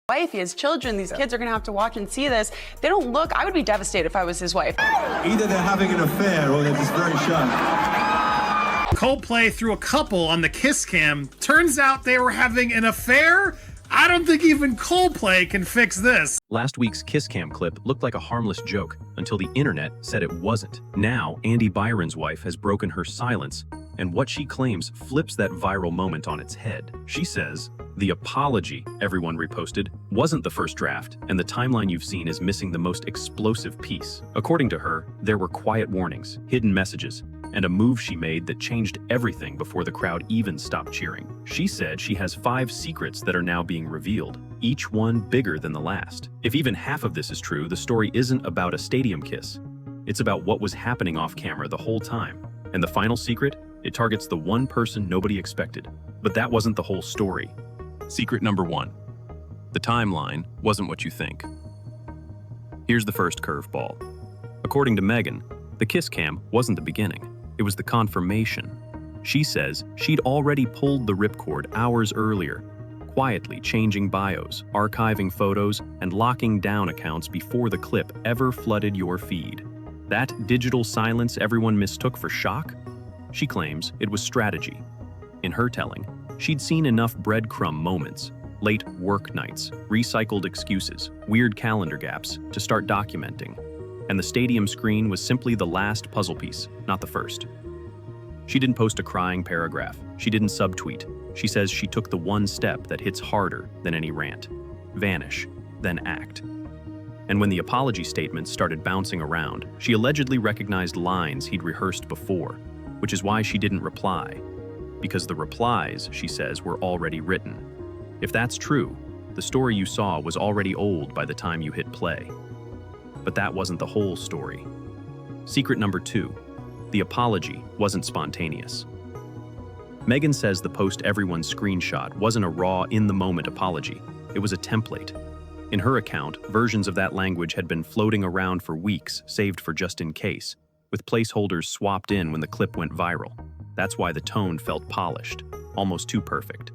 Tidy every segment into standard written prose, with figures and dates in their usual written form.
wife, he has children, these kids are gonna have to watch and see this. They don't look, I would be devastated if I was his wife. Either they're having an affair or they're just very shy. Coldplay threw a couple on the kiss cam. Turns out they were having an affair? I don't think even Coldplay can fix this. Last week's kiss cam clip looked like a harmless joke until the internet said it wasn't. Now, Andy Byron's wife has broken her silence, and what she claims flips that viral moment on its head. She says, "The apology everyone reposted wasn't the first draft, and the timeline you've seen is missing the most explosive piece." According to her, there were quiet warnings, hidden messages, and a move she made that changed everything before the crowd even stopped cheering. She said she has 5 secrets that are now being revealed, each one bigger than the last. If even half of this is true, the story isn't about a stadium kiss. It's about what was happening off camera the whole time. And the final secret? It targets the one person nobody expected. But that wasn't the whole story. Secret number 1. The timeline wasn't what you think. Here's the first curveball. According to Megan, the kiss cam wasn't the beginning. It was the confirmation. She says she'd already pulled the ripcord hours earlier, quietly changing bios, archiving photos, and locking down accounts before the clip ever flooded your feed. That digital silence everyone mistook for shock? She claims it was strategy. In her telling, she'd seen enough breadcrumb moments, late work nights, recycled excuses, weird calendar gaps to start documenting. And the stadium screen was simply the last puzzle piece, not the first. She didn't post a crying paragraph. She didn't subtweet. She says she took the one step that hits harder than any rant. Vanish, then act. And when the apology statements started bouncing around, she allegedly recognized lines he'd rehearsed before, which is why she didn't reply. Because the replies, she says, were already written. If that's true, the story you saw was already old by the time you hit play. But that wasn't the whole story. Secret number 2. The apology wasn't spontaneous. Megan says the post everyone screenshot wasn't a raw, in-the-moment apology. It was a template. In her account, versions of that language had been floating around for weeks, saved for just in case, with placeholders swapped in when the clip went viral. That's why the tone felt polished, almost too perfect.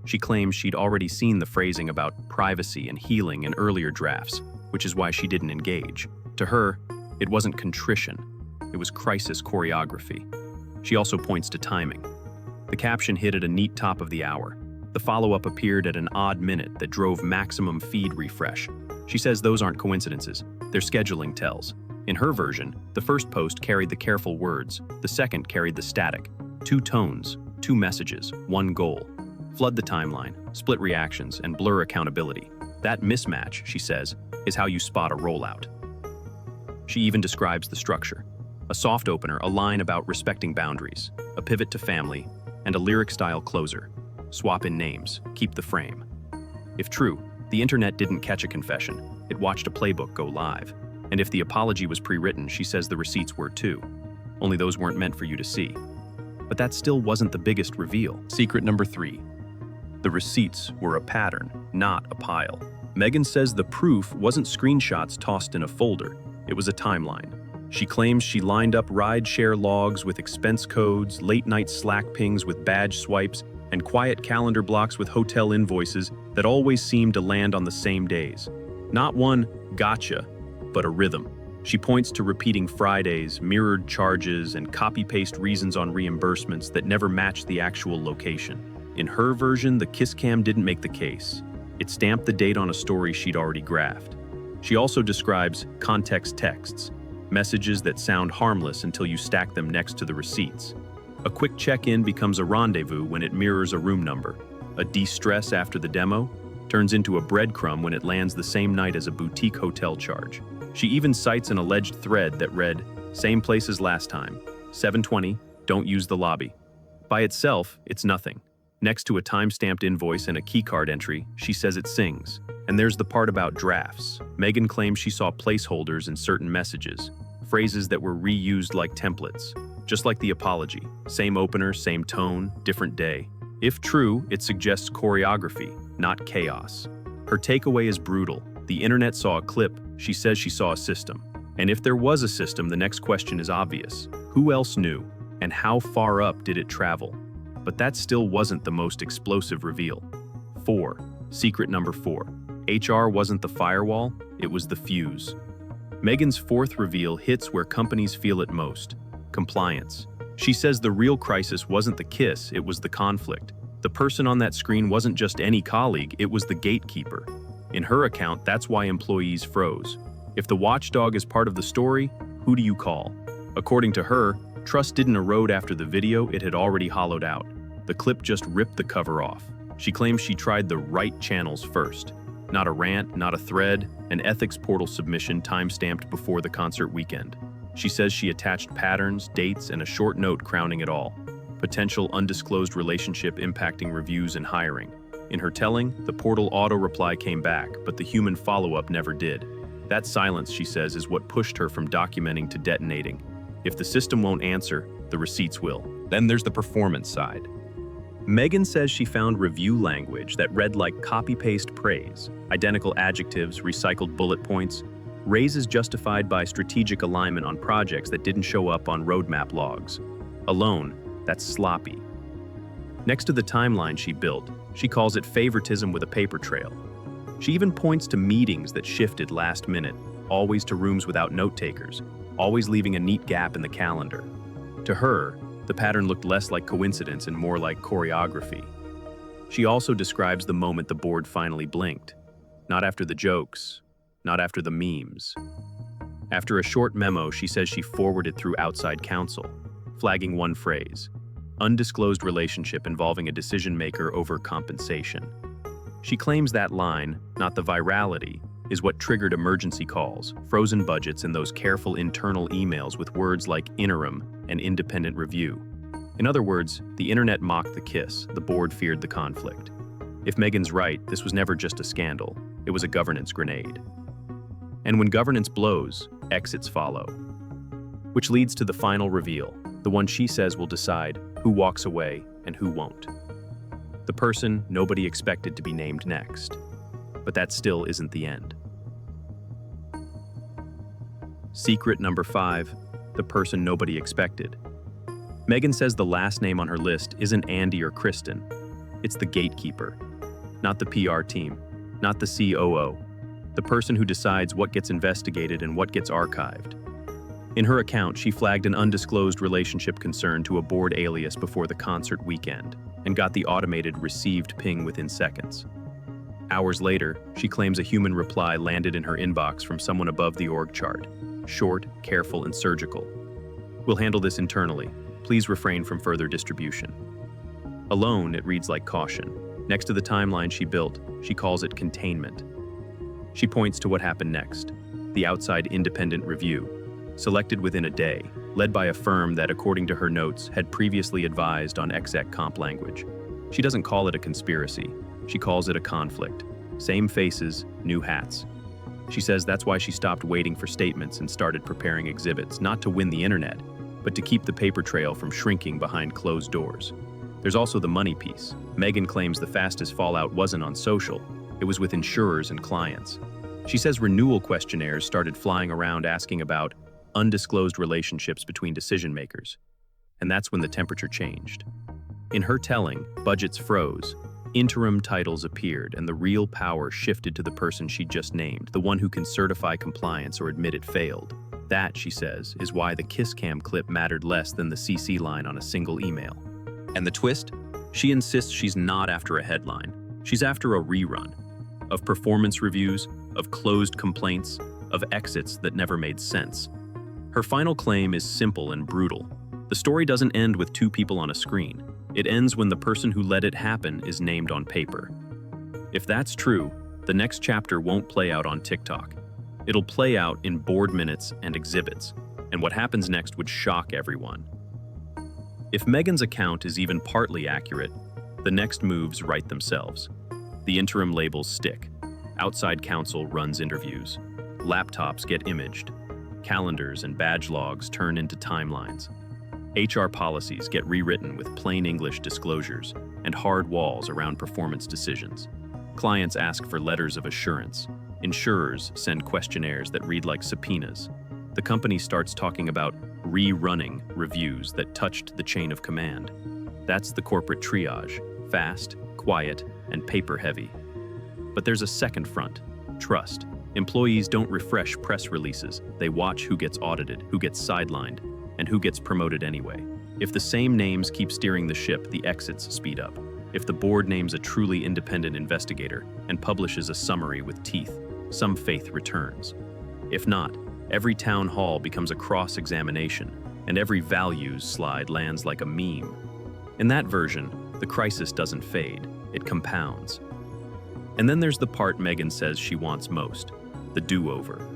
She claims she'd already seen the phrasing about privacy and healing in earlier drafts, which is why she didn't engage. To her, it wasn't contrition. It was crisis choreography. She also points to timing. The caption hit at a neat top of the hour. The follow-up appeared at an odd minute that drove maximum feed refresh. She says those aren't coincidences. They're scheduling tells. In her version, the first post carried the careful words. The second carried the static. 2 tones, 2 messages, 1 goal. Flood the timeline, split reactions, and blur accountability. That mismatch, she says, is how you spot a rollout. She even describes the structure. A soft opener, a line about respecting boundaries, a pivot to family, and a lyric-style closer. Swap in names, keep the frame. If true, the internet didn't catch a confession. It watched a playbook go live. And if the apology was pre-written, she says the receipts were too. Only those weren't meant for you to see. But that still wasn't the biggest reveal. Secret number 3. The receipts were a pattern, not a pile. Megan says the proof wasn't screenshots tossed in a folder. It was a timeline. She claims she lined up ride-share logs with expense codes, late-night Slack pings with badge swipes, and quiet calendar blocks with hotel invoices that always seemed to land on the same days. Not one gotcha, but a rhythm. She points to repeating Fridays, mirrored charges, and copy-paste reasons on reimbursements that never matched the actual location. In her version, the kiss cam didn't make the case. It stamped the date on a story she'd already graphed. She also describes context texts, messages that sound harmless until you stack them next to the receipts. A quick check-in becomes a rendezvous when it mirrors a room number. A de-stress after the demo turns into a breadcrumb when it lands the same night as a boutique hotel charge. She even cites an alleged thread that read, "Same place as last time, 7:20, don't use the lobby." By itself, it's nothing. Next to a time-stamped invoice and a keycard entry, she says it sings. And there's the part about drafts. Megan claims she saw placeholders in certain messages, phrases that were reused like templates. Just like the apology, same opener, same tone, different day. If true, it suggests choreography, not chaos. Her takeaway is brutal. The internet saw a clip, she says she saw a system. And if there was a system, the next question is obvious. Who else knew? And how far up did it travel? But that still wasn't the most explosive reveal. 4. Secret number 4. HR wasn't the firewall, it was the fuse. Megan's fourth reveal hits where companies feel it most: compliance. She says the real crisis wasn't the kiss, it was the conflict. The person on that screen wasn't just any colleague, it was the gatekeeper. In her account, that's why employees froze. If the watchdog is part of the story, who do you call? According to her, trust didn't erode after the video, it had already hollowed out. The clip just ripped the cover off. She claims she tried the right channels first. Not a rant, not a thread, an ethics portal submission time-stamped before the concert weekend. She says she attached patterns, dates, and a short note crowning it all. Potential undisclosed relationship impacting reviews and hiring. In her telling, the portal auto-reply came back, but the human follow-up never did. That silence, she says, is what pushed her from documenting to detonating. If the system won't answer, the receipts will. Then there's the performance side. Megan says she found review language that read like copy-paste praise, identical adjectives, recycled bullet points, raises justified by strategic alignment on projects that didn't show up on roadmap logs. Alone, that's sloppy. Next to the timeline she built, she calls it favoritism with a paper trail. She even points to meetings that shifted last minute, always to rooms without note-takers, always leaving a neat gap in the calendar. To her, the pattern looked less like coincidence and more like choreography. She also describes the moment the board finally blinked. Not after the jokes, not after the memes. After a short memo, she says she forwarded through outside counsel, flagging one phrase: undisclosed relationship involving a decision-maker over compensation. She claims that line, not the virality, is what triggered emergency calls, frozen budgets, and those careful internal emails with words like interim and independent review. In other words, the internet mocked the kiss, the board feared the conflict. If Megan's right, this was never just a scandal, it was a governance grenade. And when governance blows, exits follow. Which leads to the final reveal, the one she says will decide who walks away and who won't. The person nobody expected to be named next. But that still isn't the end. Secret number 5, the person nobody expected. Megan says the last name on her list isn't Andy or Kristen. It's the gatekeeper. Not the PR team, not the COO. The person who decides what gets investigated and what gets archived. In her account, she flagged an undisclosed relationship concern to a board alias before the concert weekend and got the automated received ping within seconds. Hours later, she claims a human reply landed in her inbox from someone above the org chart. Short, careful, and surgical. We'll handle this internally. Please refrain from further distribution. Alone, it reads like caution. Next to the timeline she built, she calls it containment. She points to what happened next. The outside independent review, selected within a day, led by a firm that, according to her notes, had previously advised on exec comp language. She doesn't call it a conspiracy. She calls it a conflict. Same faces, new hats. She says that's why she stopped waiting for statements and started preparing exhibits, not to win the internet, but to keep the paper trail from shrinking behind closed doors. There's also the money piece. Megan claims the fastest fallout wasn't on social, it was with insurers and clients. She says renewal questionnaires started flying around asking about undisclosed relationships between decision makers. And that's when the temperature changed. In her telling, budgets froze, interim titles appeared, and the real power shifted to the person she just named, the one who can certify compliance or admit it failed. That, she says, is why the kiss cam clip mattered less than the CC line on a single email. And the twist? She insists she's not after a headline. She's after a rerun of performance reviews, of closed complaints, of exits that never made sense. Her final claim is simple and brutal. The story doesn't end with two people on a screen. It ends when the person who let it happen is named on paper. If that's true, the next chapter won't play out on TikTok. It'll play out in board minutes and exhibits, and what happens next would shock everyone. If Megan's account is even partly accurate, the next moves write themselves. The interim labels stick. Outside counsel runs interviews. Laptops get imaged. Calendars and badge logs turn into timelines. HR policies get rewritten with plain English disclosures and hard walls around performance decisions. Clients ask for letters of assurance. Insurers send questionnaires that read like subpoenas. The company starts talking about rerunning reviews that touched the chain of command. That's the corporate triage, fast, quiet, and paper-heavy. But there's a second front: trust. Employees don't refresh press releases. They watch who gets audited, who gets sidelined, and who gets promoted anyway. If the same names keep steering the ship, the exits speed up. If the board names a truly independent investigator and publishes a summary with teeth, some faith returns. If not, every town hall becomes a cross-examination, and every values slide lands like a meme. In that version, the crisis doesn't fade, it compounds. And then there's the part Megan says she wants most: the do-over.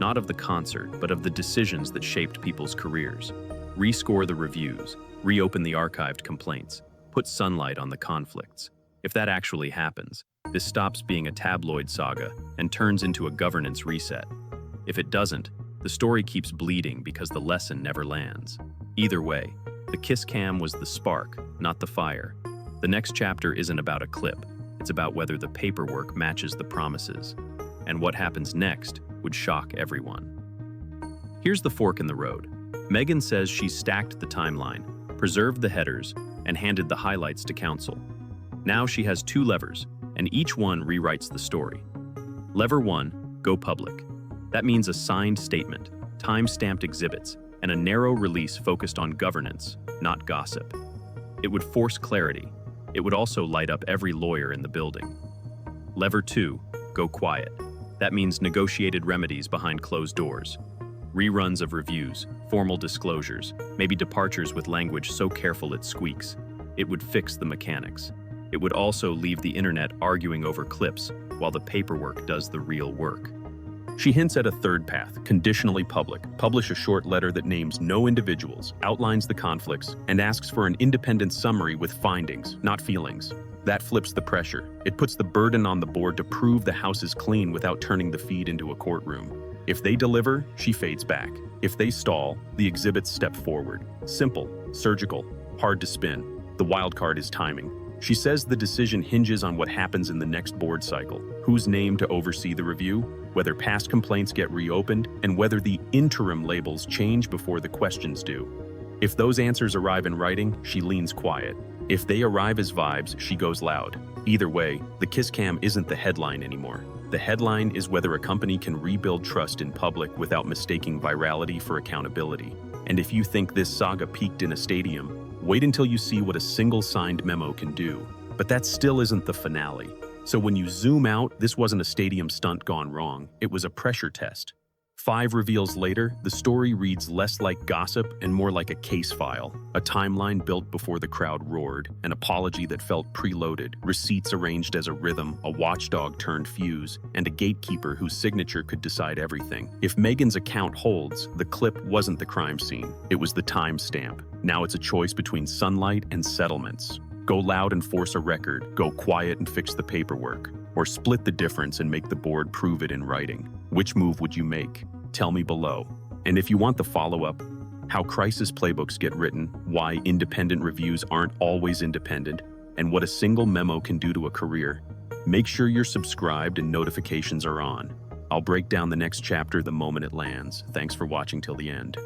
Not of the concert, but of the decisions that shaped people's careers. Rescore the reviews, reopen the archived complaints, put sunlight on the conflicts. If that actually happens, this stops being a tabloid saga and turns into a governance reset. If it doesn't, the story keeps bleeding because the lesson never lands. Either way, the kiss cam was the spark, not the fire. The next chapter isn't about a clip, it's about whether the paperwork matches the promises. And what happens next would shock everyone. Here's the fork in the road. Megan says she's stacked the timeline, preserved the headers, and handed the highlights to counsel. Now she has two levers, and each one rewrites the story. Lever 1, go public. That means a signed statement, time-stamped exhibits, and a narrow release focused on governance, not gossip. It would force clarity. It would also light up every lawyer in the building. Lever 2, go quiet. That means negotiated remedies behind closed doors. Reruns of reviews, formal disclosures, maybe departures with language so careful it squeaks. It would fix the mechanics. It would also leave the internet arguing over clips while the paperwork does the real work. She hints at a third path: conditionally public. Publish a short letter that names no individuals, outlines the conflicts, and asks for an independent summary with findings, not feelings. That flips the pressure. It puts the burden on the board to prove the house is clean without turning the feed into a courtroom. If they deliver, she fades back. If they stall, the exhibits step forward. Simple, surgical, hard to spin. The wild card is timing. She says the decision hinges on what happens in the next board cycle, who's named to oversee the review, whether past complaints get reopened, and whether the interim labels change before the questions do. If those answers arrive in writing, she leans quiet. If they arrive as vibes, she goes loud. Either way, the kiss cam isn't the headline anymore. The headline is whether a company can rebuild trust in public without mistaking virality for accountability. And if you think this saga peaked in a stadium, wait until you see what a single signed memo can do. But that still isn't the finale. So when you zoom out, this wasn't a stadium stunt gone wrong. It was a pressure test. 5 reveals later, the story reads less like gossip and more like a case file. A timeline built before the crowd roared, an apology that felt preloaded, receipts arranged as a rhythm, a watchdog turned fuse, and a gatekeeper whose signature could decide everything. If Megan's account holds, the clip wasn't the crime scene. It was the timestamp. Now it's a choice between sunlight and settlements. Go loud and force a record, go quiet and fix the paperwork, or split the difference and make the board prove it in writing. Which move would you make? Tell me below. And if you want the follow-up, how crisis playbooks get written, why independent reviews aren't always independent, and what a single memo can do to a career, make sure you're subscribed and notifications are on. I'll break down the next chapter the moment it lands. Thanks for watching till the end.